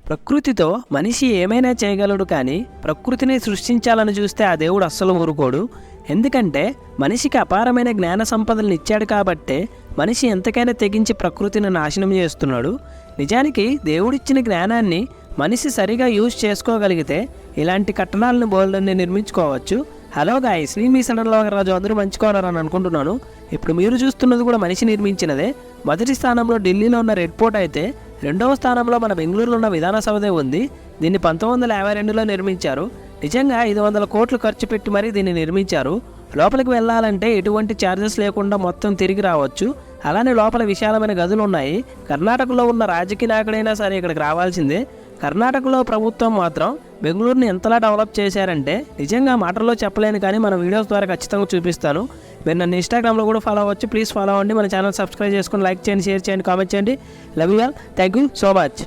ప్రకృతితో మనిషి ఏమైనా చేయగలడు, కానీ ప్రకృతిని సృష్టించాలని చూస్తే ఆ దేవుడు అస్సలు ఊరుకోడు. ఎందుకంటే మనిషికి అపారమైన జ్ఞాన సంపదలను ఇచ్చాడు కాబట్టే మనిషి ఎంతకైనా తెగించి ప్రకృతిని నాశనం చేస్తున్నాడు. నిజానికి దేవుడిచ్చిన జ్ఞానాన్ని మనిషి సరిగా యూజ్ చేసుకోగలిగితే ఇలాంటి కట్టడాలను బోల్డన్ని నిర్మించుకోవచ్చు. హలో గాయ్స్, నేను మీ సడన్లో రాజు, అందరూ మంచుకోవాలని అనుకుంటున్నాను. ఇప్పుడు మీరు చూస్తున్నది కూడా మనిషి నిర్మించినదే. మొదటి స్థానంలో ఢిల్లీలో ఉన్న రెడ్ ఫోర్ట్ అయితే, రెండవ స్థానంలో మన బెంగళూరులో ఉన్న విధానసౌధే ఉంది. దీన్ని 1952లో నిర్మించారు. నిజంగా 500 కోట్లు ఖర్చు పెట్టి మరీ దీన్ని నిర్మించారు. లోపలికి వెళ్ళాలంటే ఎటువంటి ఛార్జెస్ లేకుండా మొత్తం తిరిగి రావచ్చు. అలానే లోపల విశాలమైన గదులు ఉన్నాయి. కర్ణాటకలో ఉన్న రాజకీయ నాయకుడైనా సరే ఇక్కడికి రావాల్సిందే. కర్ణాటకలో ప్రభుత్వం మాత్రం బెంగళూరుని ఎంతలా డెవలప్ చేశారంటే నిజంగా మాటల్లో చెప్పలేను, కానీ మన వీడియోస్ ద్వారా ఖచ్చితంగా చూపిస్తాను. మీరు నన్ను ఇన్స్టాగ్రామ్లో కూడా ఫాలో అవ్వచ్చు. ప్లీజ్ ఫాలో అవ్వండి. మన ఛానల్ సబ్స్క్రైబ్ చేసుకొని లైక్ చేయండి, షేర్ చేయండి, కామెంట్ చేయండి. Love you all. Thank you so much.